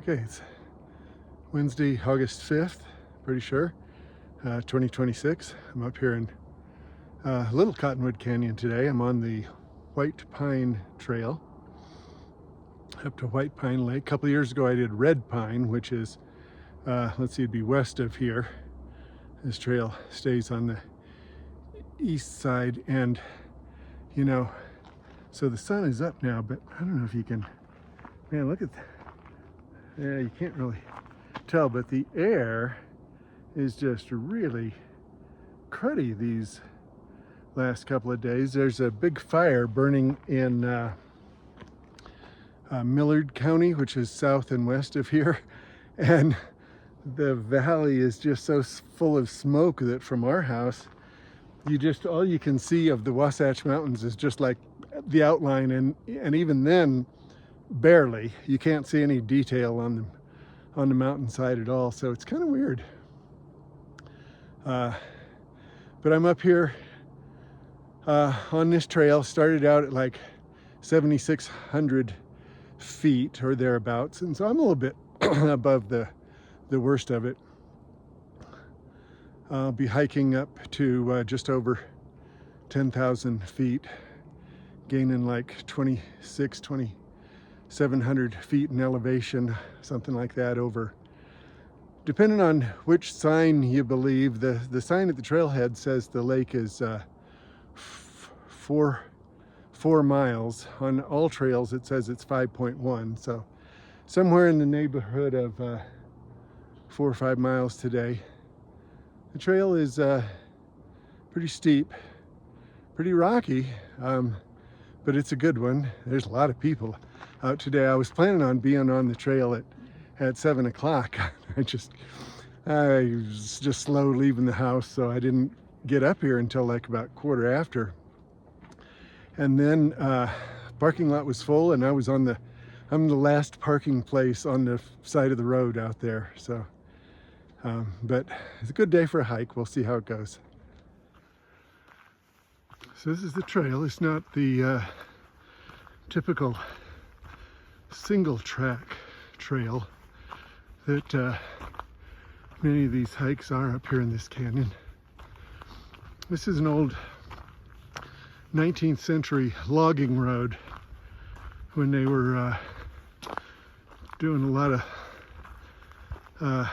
Okay, it's Wednesday, August 5th, pretty sure, 2026. I'm up here in Little Cottonwood Canyon today. I'm on the White Pine Trail up to White Pine Lake. A couple of years ago I did Red Pine, which is, let's see, it'd be west of here. This trail stays on the east side, and so the sun is up now, but I don't know if you can, man, look at that. Yeah, you can't really tell, but the air is just really cruddy these last couple of days. There's a big fire burning in Millard County, which is south and west of here, and the valley is just so full of smoke that from our house, all you can see of the Wasatch Mountains is just like the outline, and even then barely. You can't see any detail on the mountainside at all, so it's kind of weird. But I'm up here on this trail. Started out at like 7,600 feet or thereabouts, and so I'm a little bit above the worst of it. I'll be hiking up to just over 10,000 feet, gaining like 2,700 feet in elevation, something like that, over, depending on which sign you believe. The sign at the trailhead says the lake is 4 miles. On all trails it says it's 5.1, so somewhere in the neighborhood of 4 or 5 miles today. The trail is pretty steep, pretty rocky, but it's a good one. There's a lot of people out today. I was planning on being on the trail at 7 o'clock. I was just slow leaving the house, so I didn't get up here until like about quarter after. And then parking lot was full, and I'm the last parking place on the side of the road out there. So, but it's a good day for a hike. We'll see how it goes. So this is the trail. It's not the typical single track trail that many of these hikes are up here in this canyon. This is an old 19th century logging road when they were doing a lot of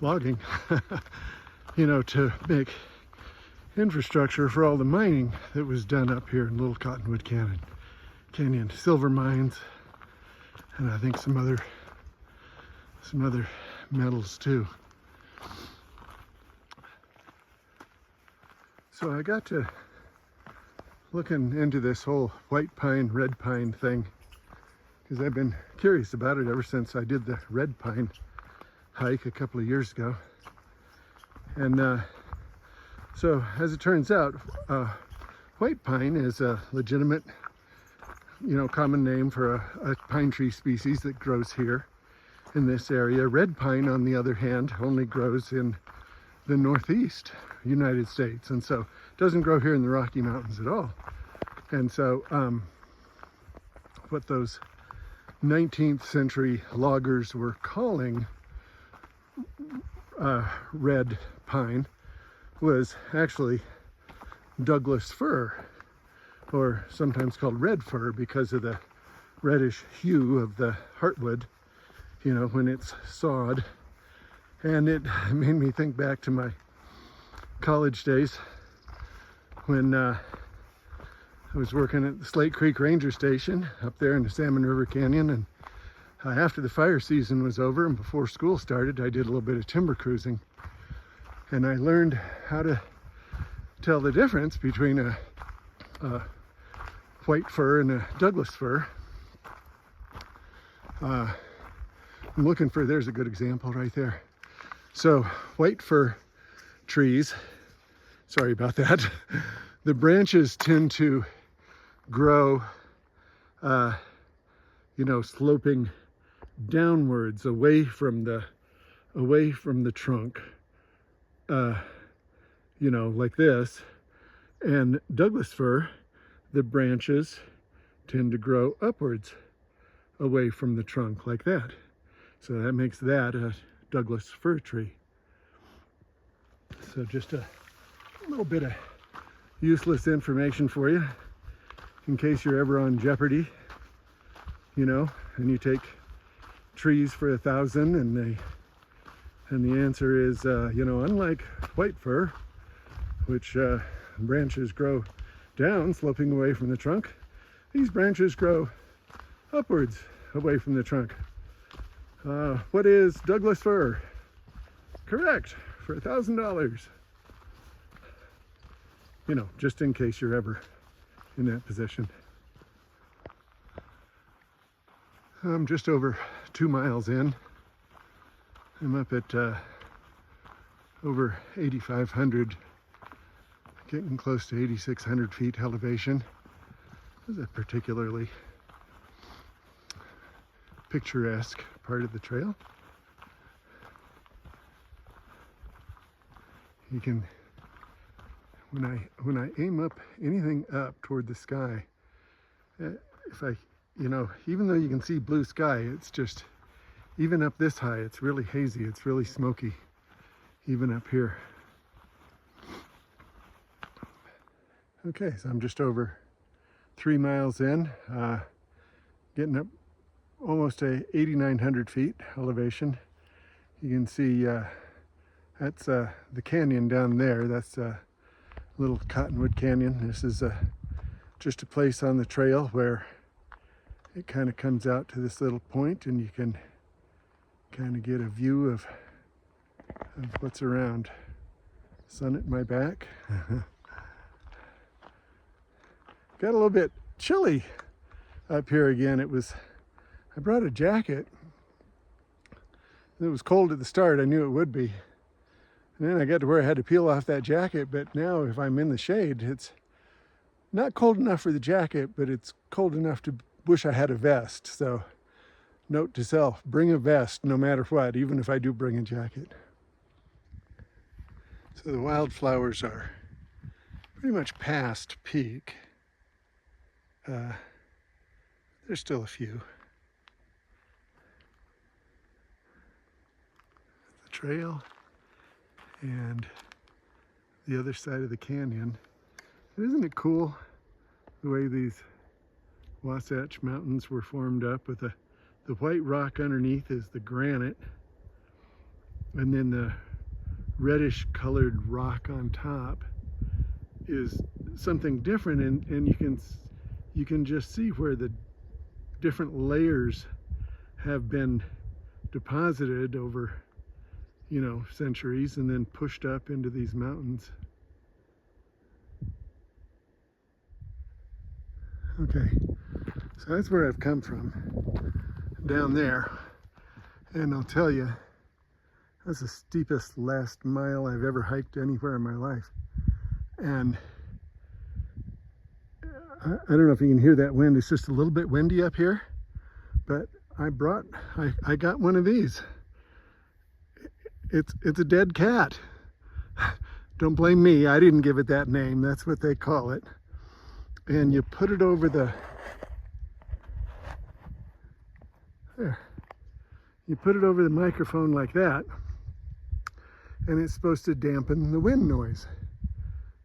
logging, to make infrastructure for all the mining that was done up here in Little Cottonwood Canyon, silver mines, and I think some other metals too. So I got to looking into this whole white pine, red pine thing, because I've been curious about it ever since I did the red pine hike a couple of years ago. And so as it turns out, white pine is a legitimate, common name for a pine tree species that grows here in this area. Red pine, on the other hand, only grows in the Northeast United States, and so it doesn't grow here in the Rocky Mountains at all. And so what those 19th century loggers were calling red pine was actually Douglas fir, or sometimes called red fir because of the reddish hue of the heartwood, when it's sawed. And it made me think back to my college days when I was working at the Slate Creek Ranger Station up there in the Salmon River Canyon, and after the fire season was over and before school started, I did a little bit of timber cruising, and I learned how to tell the difference between a white fir and a Douglas fir. I'm looking for, there's a good example right there. So white fir trees, sorry about that, the branches tend to grow, sloping downwards away from the trunk, like this. And Douglas fir, the branches tend to grow upwards away from the trunk like that. So that makes that a Douglas fir tree. So just a little bit of useless information for you in case you're ever on Jeopardy, you know, and you take trees for 1,000 and the answer is, you know, unlike white fir, which branches grow down, sloping away from the trunk, these branches grow upwards away from the trunk. What is Douglas fir? Correct, for $1,000. You know, just in case you're ever in that position. I'm just over 2 miles in. I'm up at over 8,500, getting close to 8,600 feet elevation. This is a particularly picturesque part of the trail. You can, when I aim up, anything up toward the sky, if I, you know, even though you can see blue sky, it's just, even up this high, it's really hazy, it's really smoky, even up here. Okay, so I'm just over 3 miles in, getting up almost to 8,900 feet elevation. You can see that's the canyon down there. That's little Cottonwood Canyon. This is just a place on the trail where it kind of comes out to this little point and you can kind of get a view of what's around. Sun at my back. Got a little bit chilly up here again. I brought a jacket. It was cold at the start. I knew it would be. And then I got to where I had to peel off that jacket, but now if I'm in the shade, it's not cold enough for the jacket, but it's cold enough to wish I had a vest. So note to self, bring a vest no matter what, even if I do bring a jacket. So the wildflowers are pretty much past peak. There's still a few. The trail and the other side of the canyon. And isn't it cool the way these Wasatch Mountains were formed up with the white rock underneath is the granite, and then the reddish colored rock on top is something different, and you can just see where the different layers have been deposited over, you know, centuries and then pushed up into these mountains. Okay, so that's where I've come from, down there, and I'll tell you, that's the steepest last mile I've ever hiked anywhere in my life. And I don't know if you can hear that wind. It's just a little bit windy up here, but I got one of these. It's a dead cat. Don't blame me, I didn't give it that name. That's what they call it. And you put it over the, there. You put it over the microphone like that, and it's supposed to dampen the wind noise.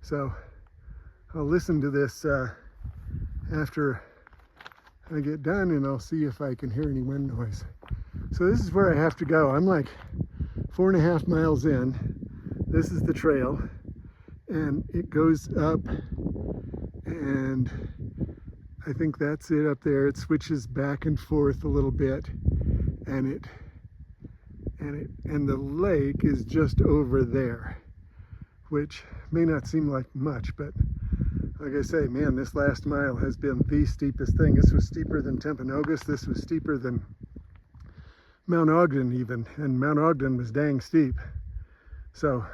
So I'll listen to this after I get done, and I'll see if I can hear any wind noise. So this is where I have to go. I'm like 4.5 miles in. This is the trail, and it goes up, and I think that's it up there. It switches back and forth a little bit, and the lake is just over there, which may not seem like much, but like I say, man, this last mile has been the steepest thing. This was steeper than Timpanogos. This was steeper than Mount Ogden even, and Mount Ogden was dang steep. So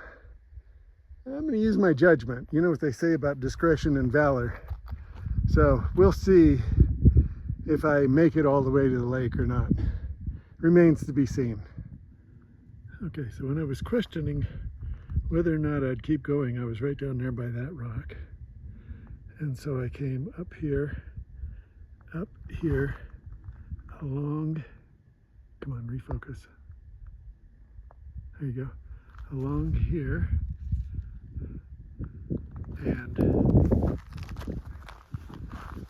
I'm going to use my judgment. You know what they say about discretion and valor. So we'll see if I make it all the way to the lake or not. Remains to be seen. Okay, so when I was questioning whether or not I'd keep going, I was right down there by that rock. And so I came up here, along Come on, refocus. There you go. Along here. And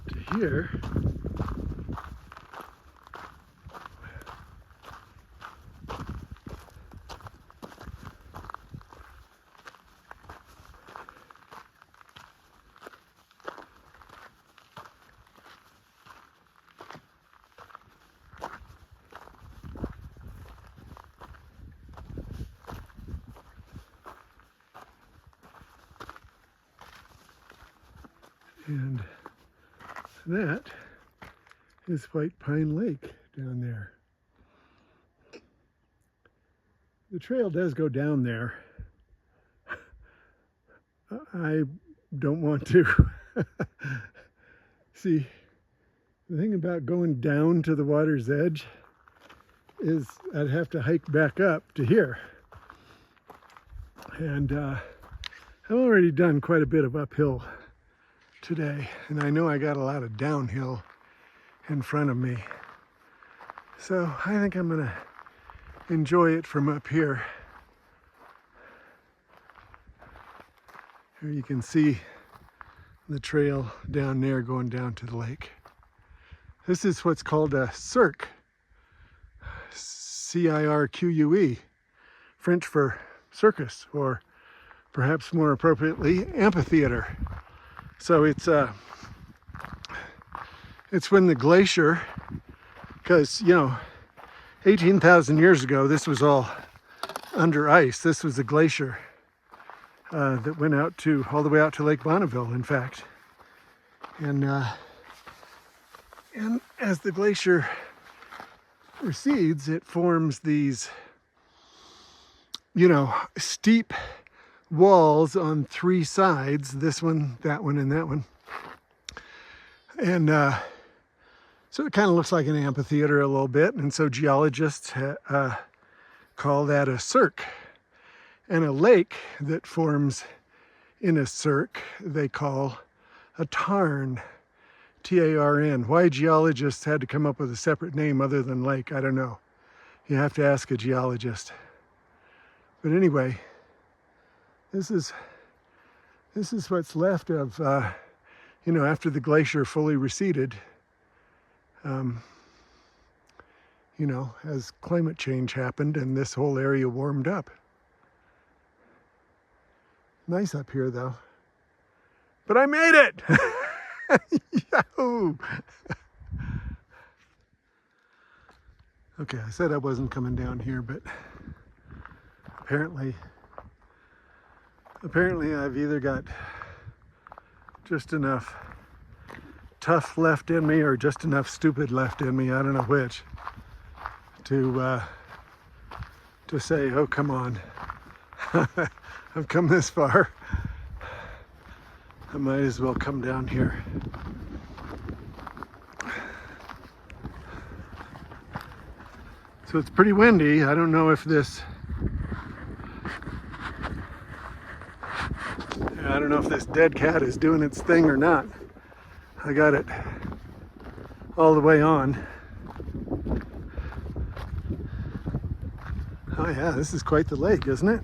to here. And that is White Pine Lake down there. The trail does go down there. I don't want to. See, the thing about going down to the water's edge is I'd have to hike back up to here. And I've already done quite a bit of uphill today, and I know I got a lot of downhill in front of me. So I think I'm gonna enjoy it from up here. Here you can see the trail down there going down to the lake. This is what's called a cirque, C-I-R-Q-U-E, French for circus, or perhaps more appropriately, amphitheater. So it's when the glacier, because, you know, 18,000 years ago, this was all under ice. This was a glacier that went out to, all the way out to Lake Bonneville, in fact. And as the glacier recedes, it forms these, you know, steep walls on three sides, this one, and that one. And so it kind of looks like an amphitheater a little bit, and so geologists call that a cirque. And a lake that forms in a cirque they call a tarn, T-A-R-N. Why geologists had to come up with a separate name other than lake, I don't know. You have to ask a geologist. But anyway, this is what's left of, you know, after the glacier fully receded, you know, as climate change happened and this whole area warmed up. Nice up here, though. But I made it! Yahoo! Okay, I said I wasn't coming down here, but apparently I've either got just enough tough left in me or just enough stupid left in me, I don't know which, to say, oh, come on. I've come this far. I might as well come down here. So it's pretty windy. I don't know if this dead cat is doing its thing or not. I got it all the way on. Oh yeah, this is quite the lake, isn't it?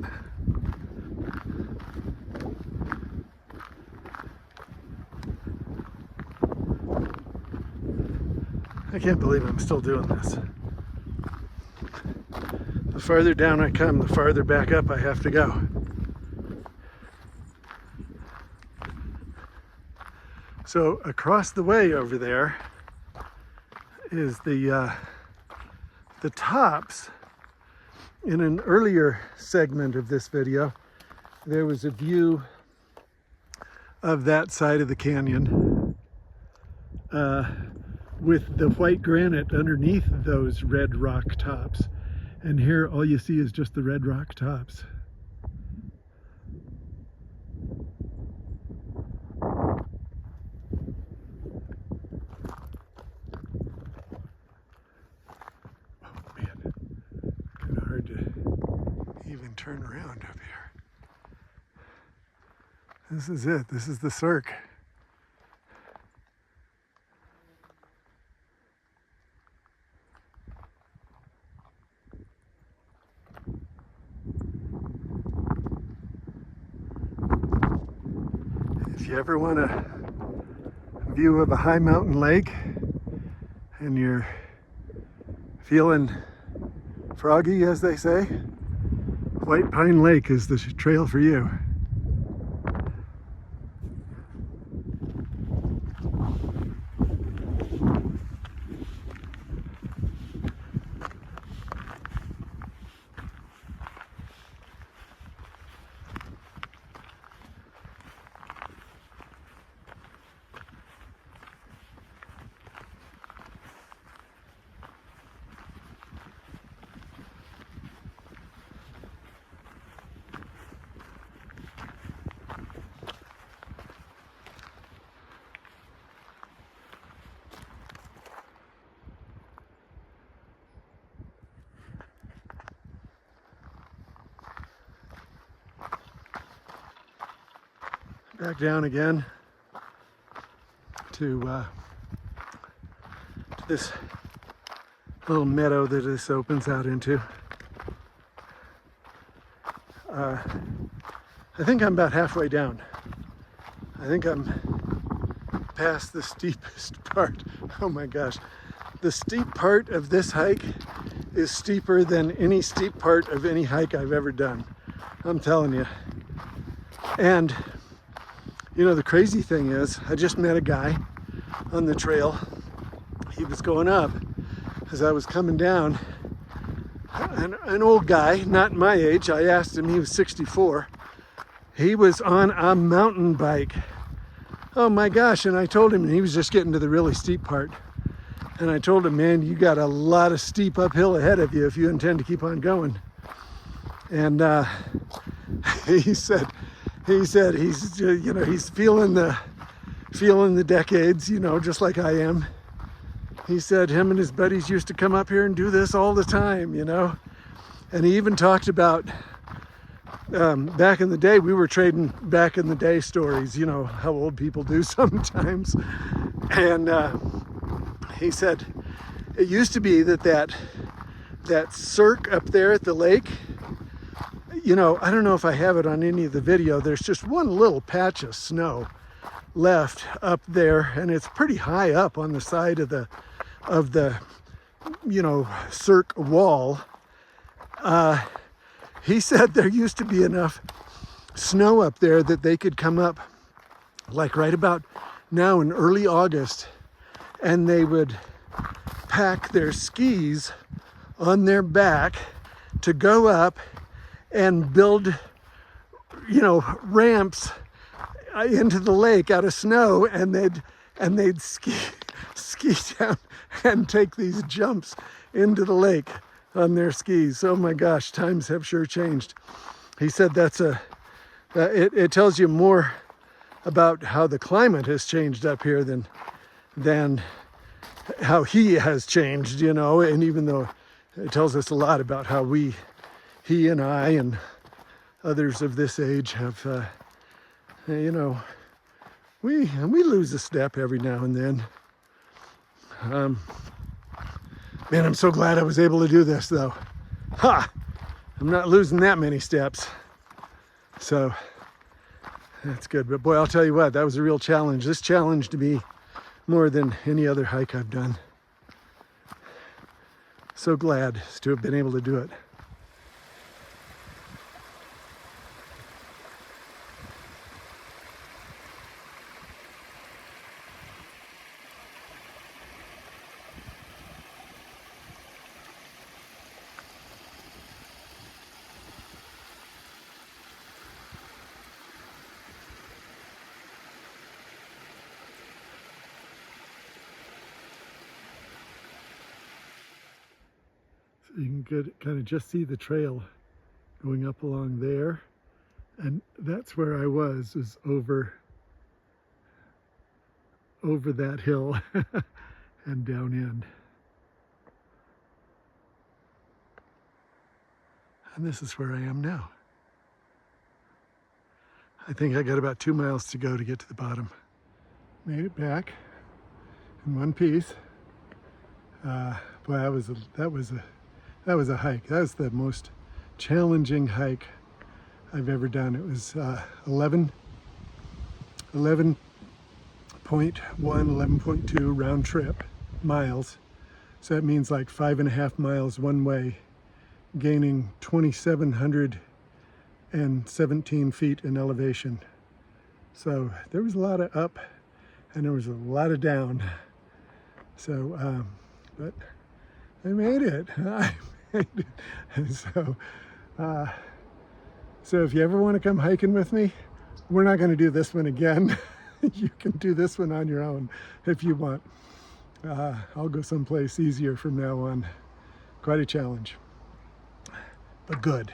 I can't believe I'm still doing this. The farther down I come, the farther back up I have to go. So across the way over there is the tops. In an earlier segment of this video, there was a view of that side of the canyon with the white granite underneath those red rock tops. And here all you see is just the red rock tops. Turn around up here. This is it. This is the cirque. If you ever want a view of a high mountain lake and you're feeling froggy, as they say, White Pine Lake is the trail for you. Back down again to this little meadow that this opens out into. I think I'm about halfway down. I think I'm past the steepest part. Oh my gosh. The steep part of this hike is steeper than any steep part of any hike I've ever done. I'm telling you. And you know, the crazy thing is, I just met a guy on the trail. He was going up as I was coming down. An old guy, not my age. I asked him, he was 64. He was on a mountain bike. Oh my gosh, and I told him, and he was just getting to the really steep part. And I told him, man, you got a lot of steep uphill ahead of you if you intend to keep on going. And he said he's you know, he's feeling the decades, you know, just like I am. He said him and his buddies used to come up here and do this all the time, you know. And he even talked about back in the day, we were trading back in the day stories, you know, how old people do sometimes. And he said it used to be that cirque up there at the lake, you know, I don't know if I have it on any of the video. There's just one little patch of snow left up there, and it's pretty high up on the side of the you know, cirque wall. He said there used to be enough snow up there that they could come up like right about now in early August, and they would pack their skis on their back to go up and build, you know, ramps into the lake out of snow, and they'd ski down and take these jumps into the lake on their skis. Oh my gosh, times have sure changed. He said it tells you more about how the climate has changed up here than how he has changed, you know. And even though it tells us a lot about how he and I and others of this age have, you know, we lose a step every now and then. Man, I'm so glad I was able to do this, though. Ha! I'm not losing that many steps. So, that's good. But boy, I'll tell you what, that was a real challenge. This challenged me more than any other hike I've done. So glad to have been able to do it. You can kind of just see the trail going up along there, and that's where I was over that hill and down in. And this is where I am now. I think I got about 2 miles to go to get to the bottom. Made it back in one piece. Boy, that was a hike. That was the most challenging hike I've ever done. It was 11 11.1, 11.2 round trip miles. So that means like 5.5 miles one way, gaining 2,717 feet in elevation. So there was a lot of up and there was a lot of down. So, but I made it. I made it. And so if you ever want to come hiking with me, we're not going to do this one again. You can do this one on your own if you want. I'll go someplace easier from now on. Quite a challenge, but good.